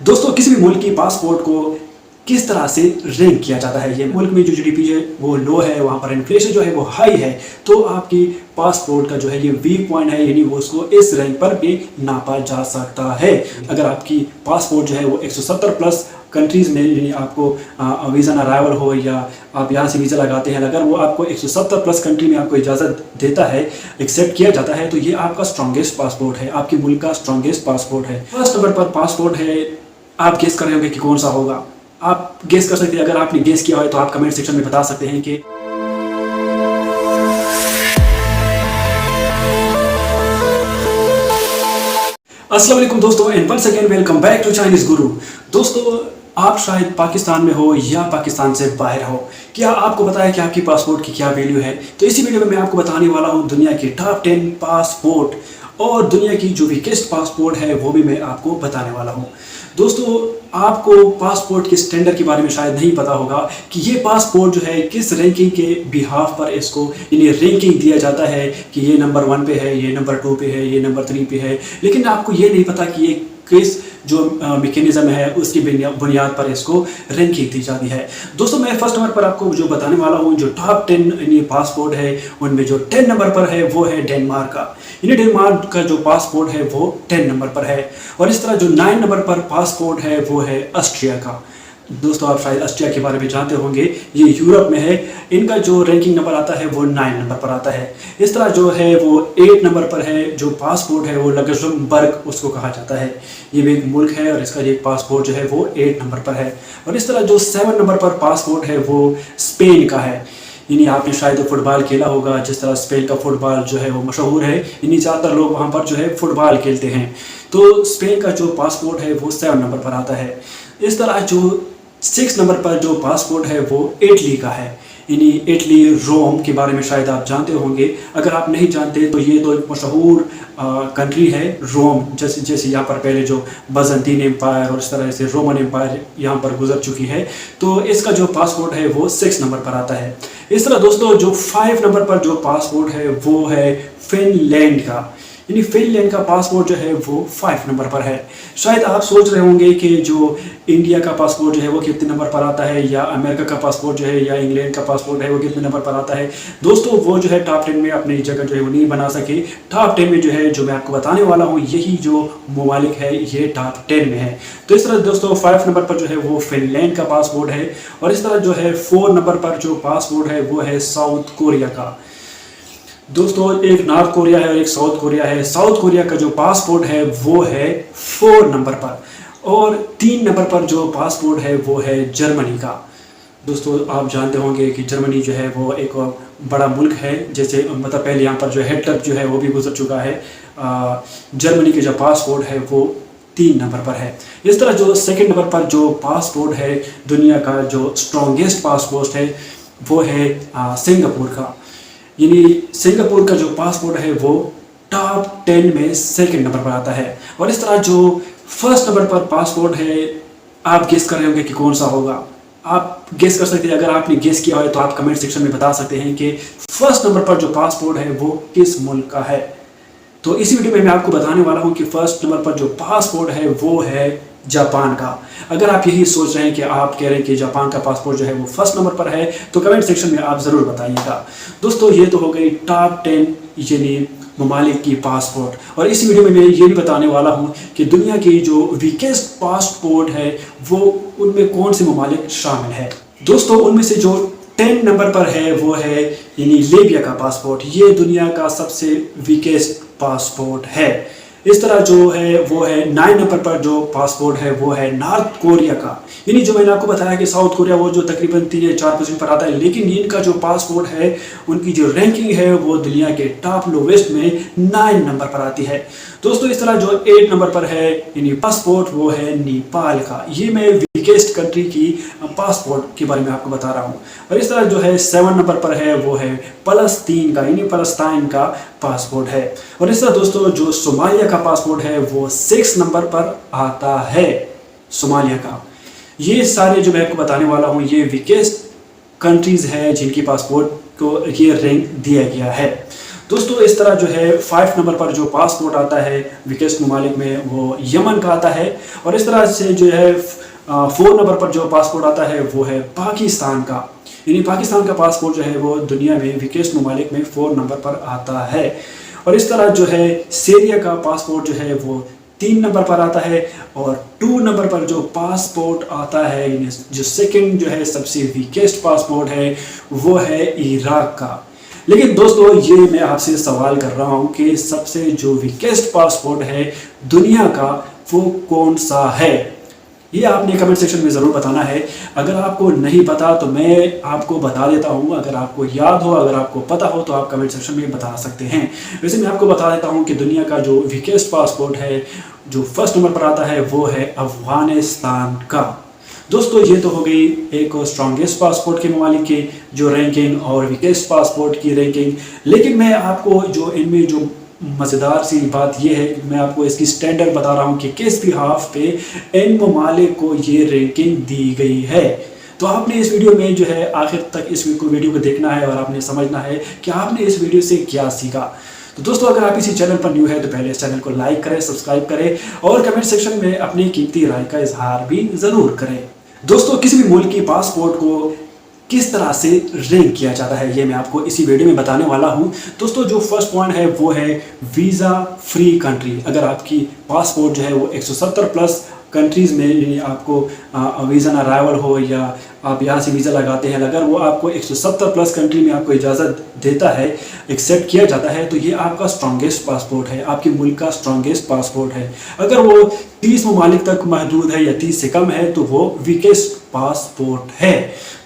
दोस्तों किसी भी मुल्क की पासपोर्ट को किस तरह से रैंक किया जाता है। ये मुल्क में जो जीडीपी है वो लो है, वहाँ पर इन्फ्लेशन जो है वो हाई है, तो आपकी पासपोर्ट का जो है ये वीक पॉइंट है, यानी वो उसको इस रैंक पर भी नापा जा सकता है। अगर आपकी पासपोर्ट जो है वो 170 प्लस कंट्रीज़ में, यानी आपको वीज़ा अराइवल हो या आप यहाँ से वीज़ा लगाते हैं, अगर वो आपको 170 प्लस कंट्री में आपको इजाज़त देता है, एक्सेप्ट किया जाता है, तो ये आपका स्ट्रॉन्गेस्ट पासपोर्ट है, आपके मुल्क का स्ट्रॉन्गेस्ट पासपोर्ट है। फर्स्ट नंबर पर पासपोर्ट है, आप गेस कर रहे होंगे कि कौन सा होगा। आप गेस कर सकते हैं, अगर आपने गेस किया है तो आप कमेंट सेक्शन में बता सकते हैं कि अस्सलाम वालेकुम दोस्तों, and once again welcome back to Chinese Guru. दोस्तों आप शायद पाकिस्तान में हो या पाकिस्तान से बाहर हो, क्या आपको पता है कि आपकी पासपोर्ट की क्या वैल्यू है? तो इसी वीडियो में मैं आपको बताने वाला हूँ दुनिया की टॉप 10 पासपोर्ट, और दुनिया की जो वीकेस्ट पासपोर्ट है वो भी मैं आपको बताने वाला हूँ। दोस्तों आपको पासपोर्ट के स्टैंडर्ड के बारे में शायद नहीं पता होगा कि ये पासपोर्ट जो है किस रैंकिंग के बिहाफ पर इसको यानी रैंकिंग दिया जाता है कि ये नंबर 1 पे है, ये नंबर 2 पे है, ये नंबर 3 पे है, लेकिन आपको ये नहीं पता कि ये किस जो मैकेनिज्म है उसकी बुनियाद पर इसको रैंकिंग दी जाती है। दोस्तों मैं फर्स्ट नंबर पर आपको जो बताने वाला हूँ, जो टॉप 10 पासपोर्ट है उनमें जो 10 नंबर पर है वो है डेनमार्क का। यानी डेनमार्क का जो पासपोर्ट है वो 10 नंबर पर है, और इस तरह जो 9 नंबर पर पासपोर्ट है वो है ऑस्ट्रिया का। दोस्तों आप शायद ऑस्ट्रिया के बारे में जानते होंगे, ये यूरोप में है, इनका जो रैंकिंग नंबर आता है वो 9 नंबर पर आता है। इस तरह जो है वो 8 नंबर पर है जो पासपोर्ट है वो लग्जमबर्ग उसको कहा जाता है, ये भी एक मुल्क है और इसका एक पासपोर्ट जो है वो 8 नंबर पर है। और इस तरह जो 7 नंबर पर पासपोर्ट है वो स्पेन का है। यानी आपने शायद फुटबॉल खेला होगा, जिस तरह स्पेन का फुटबॉल जो है वो मशहूर है, यानी ज़्यादातर लोग वहाँ पर जो है फुटबॉल खेलते हैं, तो स्पेन का जो पासपोर्ट है वो 7 नंबर पर आता है। इस तरह जो 6 नंबर पर जो पासपोर्ट है वो इटली का है। यानी इटली रोम के बारे में शायद आप जानते होंगे, अगर आप नहीं जानते तो ये तो एक मशहूर कंट्री है रोम, जैसे यहाँ पर पहले जो बाज़ंतीन एम्पायर और इस तरह से रोमन एम्पायर यहाँ पर गुजर चुकी है, तो इसका जो पासपोर्ट है वो 6 नंबर पर आता है। इस तरह दोस्तों जो 5 नंबर पर जो पासपोर्ट है वो है फिनलैंड का। यानी फिनलैंड का पासपोर्ट जो है वो 5 नंबर पर है। शायद आप सोच रहे होंगे कि जो इंडिया का पासपोर्ट जो है वो कितने नंबर पर आता है, या अमेरिका का पासपोर्ट जो है या इंग्लैंड का पासपोर्ट है वो कितने नंबर पर आता है। दोस्तों वो जो है टॉप 10 में अपनी जगह जो है वो नहीं बना सके। टॉप 10 में जो है जो मैं आपको बताने वाला हूँ यही जो ममालिक है ये टॉप 10 में है। तो इस तरह दोस्तों 5 नंबर पर जो है वो फिनलैंड का पासपोर्ट है, और इस तरह जो है 4 नंबर पर जो पासपोर्ट है वो है साउथ कोरिया का। दोस्तों एक नॉर्थ कोरिया है और एक साउथ कोरिया है। साउथ कोरिया का जो पासपोर्ट है वो है 4 नंबर पर, और 3 नंबर पर जो पासपोर्ट है वो है जर्मनी का। दोस्तों आप जानते होंगे कि जर्मनी जो है वो एक बड़ा मुल्क है, जैसे मतलब पहले यहाँ पर जो हिटलर जो है वो भी गुजर चुका है। जर्मनी के जो पासपोर्ट है वो 3 नंबर पर है। इस तरह जो 2nd नंबर पर जो पासपोर्ट है दुनिया का जो स्ट्रॉन्गेस्ट पासपोर्ट है वो है सिंगापुर का। यानी सिंगापुर का जो पासपोर्ट है वो टॉप 10 में 2nd नंबर पर आता है। और इस तरह जो 1st नंबर पर पासपोर्ट है, आप गेस कर रहे होंगे कि कौन सा होगा। आप गेस कर सकते हैं, अगर आपने गेस किया है तो आप कमेंट सेक्शन में बता सकते हैं कि 1st नंबर पर जो पासपोर्ट है वो किस मुल्क का है। तो इसी वीडियो में मैं आपको बताने वाला हूँ कि 1st नंबर पर जो पासपोर्ट है वो है जापान का। अगर आप यही सोच रहे हैं कि आप कह रहे हैं कि जापान का पासपोर्ट जो है वो 1st नंबर पर है, तो कमेंट सेक्शन में आप ज़रूर बताइएगा। दोस्तों ये तो हो गई टॉप 10 यानी ममालिक की पासपोर्ट, और इस वीडियो में मैं ये भी बताने वाला हूँ कि दुनिया की जो वीकेस्ट पासपोर्ट है वो उनमें कौन से ममालिक शामिल है। दोस्तों उनमें से जो 10 नंबर पर है वो है यानी लीबिया का पासपोर्ट। ये दुनिया का सबसे वीकेस्ट पासपोर्ट है। इस तरह जो है वो है 9 नंबर पर जो पासपोर्ट है वो है नॉर्थ कोरिया का। यानी जो मैंने आपको बताया कि साउथ कोरिया वो जो तकरीबन 3 या 4 पोजीशन पर आता है, लेकिन इनका जो पासपोर्ट है उनकी जो रैंकिंग है वो दुनिया के टॉप लोवेस्ट में 9 नंबर पर आती है। दोस्तों इस तरह जो 8 नंबर पर है यानी पासपोर्ट वो है नेपाल का। ये मैं वीकेस्ट कंट्री की पासपोर्ट के बारे में आपको बता रहा हूँ। और इस तरह जो है 7 नंबर पर है वो है फलस्तीन का, यानी फलस्तीन का पासपोर्ट है। और इस तरह दोस्तों जो सोमालिया का पासपोर्ट है वो 6 नंबर पर आता है, सोमालिया का। ये सारे जो मैं आपको बताने वाला हूँ ये वीकेस्ट कंट्रीज़ हैं जिनकी पासपोर्ट को ये रैंक दिया गया है। दोस्तों इस तरह जो है 5 नंबर पर जो पासपोर्ट आता है वीकेस्ट ममालिक में वो यमन का आता है, और इस तरह से जो है 4 नंबर पर जो पासपोर्ट आता है वो है पाकिस्तान का। यानी पाकिस्तान का पासपोर्ट जो है वो दुनिया में वीकेस्ट ममालिक में 4 नंबर पर आता है। और इस तरह जो है सीरिया का पासपोर्ट जो है वो 3 नंबर पर आता है, और 2 नंबर पर जो पासपोर्ट आता है जो सेकंड जो है सबसे वीकेस्ट पासपोर्ट है वो है इराक का। लेकिन दोस्तों ये मैं आपसे सवाल कर रहा हूँ कि सबसे जो वीकेस्ट पासपोर्ट है दुनिया का वो कौन सा है, ये आपने कमेंट सेक्शन में ज़रूर बताना है। अगर आपको नहीं पता तो मैं आपको बता देता हूँ, अगर आपको याद हो, अगर आपको पता हो तो आप कमेंट सेक्शन में बता सकते हैं। वैसे मैं आपको बता देता हूँ कि दुनिया का जो वीकेस्ट पासपोर्ट है जो फर्स्ट नंबर पर आता है वो है अफ़गानिस्तान का। दोस्तों ये तो हो गई एक स्ट्रॉन्गेस्ट पासपोर्ट के ममालिक की जो रैंकिंग और वीकेस्ट पासपोर्ट की रैंकिंग। लेकिन मैं आपको जो इनमें जो मज़ेदार सी बात यह है कि मैं आपको इसकी स्टैंडर्ड बता रहा हूँ कि किस बिहाफ पे इन ममालिक को ये रैंकिंग दी गई है। तो आपने इस वीडियो में जो है आखिर तक इस वीडियो को देखना है और आपने समझना है कि आपने इस वीडियो से क्या सीखा। तो दोस्तों अगर आप इसी चैनल पर न्यू है तो पहले इस चैनल को लाइक करें, सब्सक्राइब करें और कमेंट सेक्शन में अपनी कीमती राय का इजहार भी ज़रूर करें। दोस्तों किसी भी मुल्क की पासपोर्ट को किस तरह से रैंक किया जाता है ये मैं आपको इसी वीडियो में बताने वाला हूं। दोस्तों जो फर्स्ट पॉइंट है वो है वीज़ा फ्री कंट्री। अगर आपकी पासपोर्ट जो है वो 170 प्लस कंट्रीज़ में आपको वीज़ा अराइवल हो या आप यहाँ से वीज़ा लगाते हैं, अगर वो आपको 170 प्लस कंट्री में आपको इजाज़त देता है, एक्सेप्ट किया जाता है, तो ये आपका स्ट्रॉन्गेस्ट पासपोर्ट है, आपके मुल्क का स्ट्रॉन्गेस्ट पासपोर्ट है। अगर वो 30 ममालिक तक महदूद है या 30 से कम है तो वो वीकेस्ट पासपोर्ट है।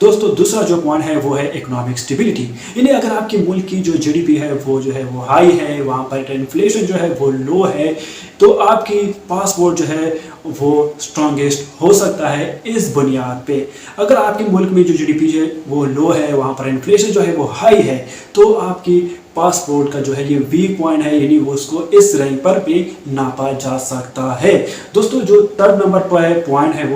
दोस्तों दूसरा जो पॉइंट है वो है इकोनॉमिक स्टेबिलिटी। यानी अगर आपके मुल्क की जो जीडीपी है वो जो है वो हाई है, वहाँ पर इन्फ्लेशन जो है वो लो है, तो आपकी पासपोर्ट जो है वो स्ट्रॉन्गेस्ट हो सकता है इस बुनियाद पे। अगर आपके मुल्क में जो जीडीपी है वो लो है, वहाँ पर इन्फ्लेशन जो है वो हाई है, तो आपकी पासपोर्ट का जो है ये वीक पॉइंट है, यानी वो उसको इस रैंक पर भी नापा जा सकता है। दोस्तों जो थर्ड नंबर पर पॉइंट है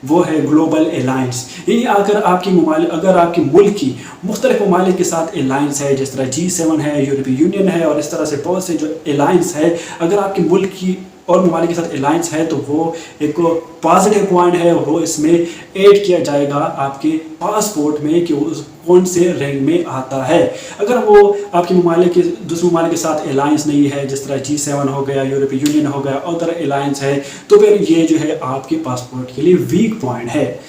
वो है ग्लोबल अलायंस। यानी अगर आपकी मुल्क की मुख्तलिफ ममालिक के साथ अलायंस है, जिस तरह G7 है, यूरोपीय यूनियन है और इस तरह से बहुत से जो अलायंस है, अगर आपके मुल्क की और ममालिक के साथ अलायंस है तो वो एक पॉजिटिव पॉइंट है, वो इसमें ऐड किया जाएगा आपके पासपोर्ट में कि वो कौन से रैंक में आता है। अगर वो आपके दूसरे ममालिक के साथ अलायंस नहीं है, जिस तरह G7 हो गया, यूरोपीय यूनियन हो गया, अदर अलायंस है, तो फिर ये जो है आपके पासपोर्ट के लिए वीक पॉइंट है।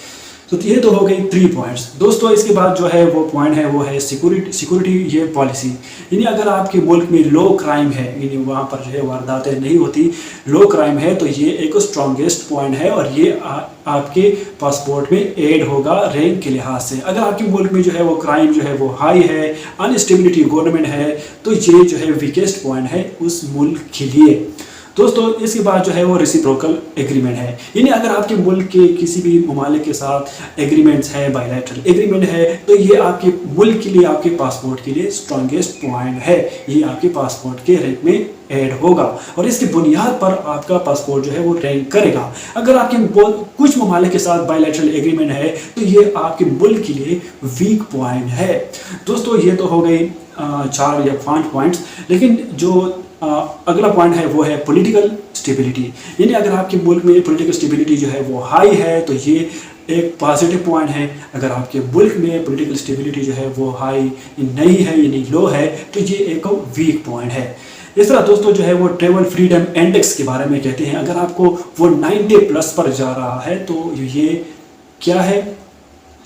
तो ये तो हो गई 3 पॉइंट्स। दोस्तों इसके बाद जो है वो पॉइंट है वो है सिक्योरिटी ये पॉलिसी। यानी अगर आपके मुल्क में लो क्राइम है, यानी वहाँ पर जो है वारदातें नहीं होती, लो क्राइम है, तो ये एक स्ट्रॉन्गेस्ट पॉइंट है और ये आपके पासपोर्ट में ऐड होगा रैंक के लिहाज से। अगर आपके मुल्क में जो है वो क्राइम जो है वो हाई है, अनस्टेबिलिटी गवर्नमेंट है, तो ये जो है वीकेस्ट पॉइंट है उस मुल्क के लिए। दोस्तों इसके बाद जो है वो रेसिप्रोकल एग्रीमेंट है। यानी अगर आपके मुल्क के किसी भी ममालिक के साथ एग्रीमेंट्स है, बायलैटरल एग्रीमेंट है, तो ये आपके मुल्क के लिए, आपके पासपोर्ट के लिए स्ट्रॉन्गेस्ट पॉइंट है, ये आपके पासपोर्ट के रैंक में ऐड होगा और इसकी बुनियाद पर आपका पासपोर्ट जो है वो रैंक करेगा। अगर आपके कुछ ममालिक के साथ बायलैटरल एग्रीमेंट है तो ये आपके मुल्क के लिए वीक पॉइंट है। दोस्तों ये तो हो गई 4 या 5 पॉइंट्स। लेकिन जो अगला पॉइंट है वो है पॉलिटिकल स्टेबिलिटी। यानी अगर आपके मुल्क में पॉलिटिकल स्टेबिलिटी जो है वो हाई है तो ये एक पॉजिटिव पॉइंट है। अगर आपके मुल्क में पॉलिटिकल स्टेबिलिटी जो है वो हाई नहीं है यानी लो है तो ये एक वीक पॉइंट है। इस तरह दोस्तों जो है वो ट्रेवल फ्रीडम इंडेक्स के बारे में कहते हैं, अगर आपको वो 90 प्लस पर जा रहा है तो ये क्या है,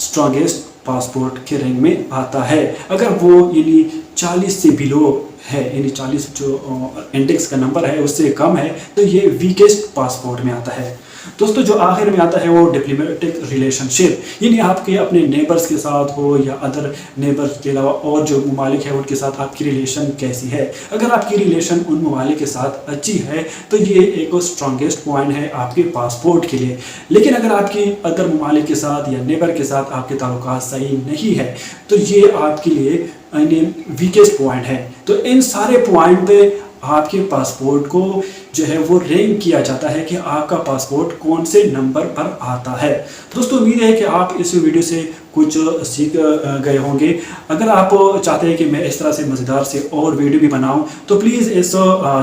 स्ट्रॉन्गेस्ट पासपोर्ट के रैंक में आता है। अगर वो यानी 40 से बिलो है, यानी 40 जो इंडेक्स का नंबर है उससे कम है, तो ये वीकेस्ट पासपोर्ट में आता है। दोस्तों जो आखिर में आता है वो डिप्लोमेटिक रिलेशनशिप, यानी आपके अपने नेबर्स के साथ हो या अदर नेबर्स के अलावा और जो ममालिक है उनके साथ आपकी रिलेशन कैसी है। अगर आपकी रिलेशन उन ममालिक के साथ अच्छी है तो ये एक स्ट्रॉन्गेस्ट पॉइंट है आपके पासपोर्ट के लिए। लेकिन अगर आपकी अदर ममालिक के साथ या नेबर के साथ आपके ताल्लुकात सही नहीं है तो ये आपके लिए वीकेस्ट पॉइंट है। तो इन सारे पॉइंट पे آپ کے پاسپورٹ کو جو ہے وہ رینک کیا جاتا ہے کہ آپ کا پاسپورٹ کون سے نمبر پر آتا ہے۔ دوستو امید ہے کہ آپ اس ویڈیو سے کچھ سیکھ گئے ہوں گے۔ اگر آپ چاہتے ہیں کہ میں اس طرح سے مزیدار سے اور ویڈیو بھی بناؤں تو پلیز اس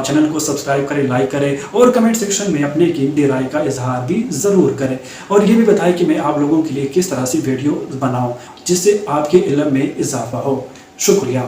چینل کو سبسکرائب کریں، لائک کریں اور کمنٹ سیکشن میں اپنے قیمتی رائے کا اظہار بھی ضرور کریں، اور یہ بھی بتائیں کہ میں آپ لوگوں کے لیے کس طرح سے ویڈیو بناؤں جس سے آپ کے علم میں اضافہ ہو۔ شکریہ۔